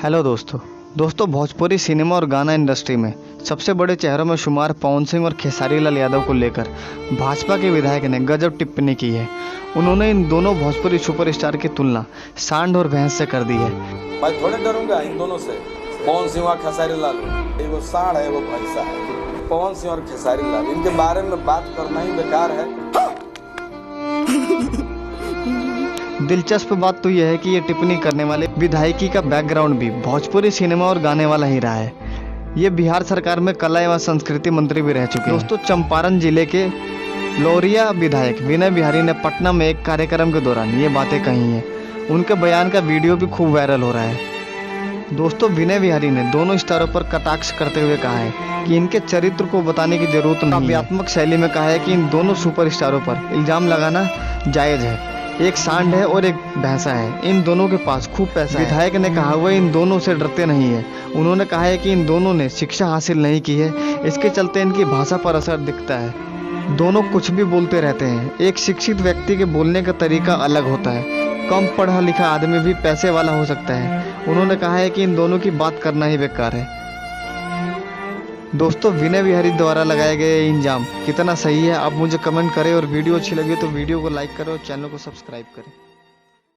Hello दोस्तों Bhojpuri cinema और गाना इंडस्ट्री में सबसे बड़े चेहरों में शुमार पवन सिंह और खेसारी लाल यादव को लेकर भाजपा के विधायक ने गजब टिप्पणी की है। उन्होंने इन दोनों भोजपुरी सुपरस्टार की तुलना सांड और भैंस से कर दी है। मैं थोड़े डरूंगा इन दोनों से। पवन सिंह और खेसारी लाल, एगो सांड है एगो भैंसा है। पवन सिंह और खेसारी लाल, इनके बारे में बात करना ही बेकार है। दिलचस्प बात तो यह है कि ये टिप्पणी करने वाले विधायकी का बैकग्राउंड भी भोजपुरी सिनेमा और गाने वाला ही रहा है। ये बिहार सरकार में कला एवं संस्कृति मंत्री भी रह चुके हैं। दोस्तों, चंपारण जिले के लौरिया विधायक विनय बिहारी ने पटना में एक कार्यक्रम के दौरान ये बातें कही हैं। उनके बयान का वीडियो भी खूब वायरल हो रहा है। दोस्तों, विनय बिहारी ने दोनों स्तरों पर कटाक्ष करते हुए कहा है कि इनके चरित्र को बताने की जरूरत नहीं। काव्यात्मक शैली में कहा है कि इन दोनों सुपरस्टारों पर इल्जाम लगाना जायज है। एक सांड है और एक भैंसा है, इन दोनों के पास खूब पैसा है। विधायक ने कहा वह इन दोनों से डरते नहीं है। उन्होंने कहा है कि इन दोनों ने शिक्षा हासिल नहीं की है, इसके चलते इनकी भाषा पर असर दिखता है। दोनों कुछ भी बोलते रहते हैं। एक शिक्षित व्यक्ति के बोलने का तरीका अलग होता है। कम पढ़ा लिखा आदमी भी पैसे वाला हो सकता है। उन्होंने कहा है कि इन दोनों की बात करना ही बेकार है। दोस्तों, विनय बिहारी द्वारा लगाए गए इल्जाम कितना सही है आप मुझे कमेंट करें, और वीडियो अच्छी लगी तो वीडियो को लाइक करें और चैनल को सब्सक्राइब करें।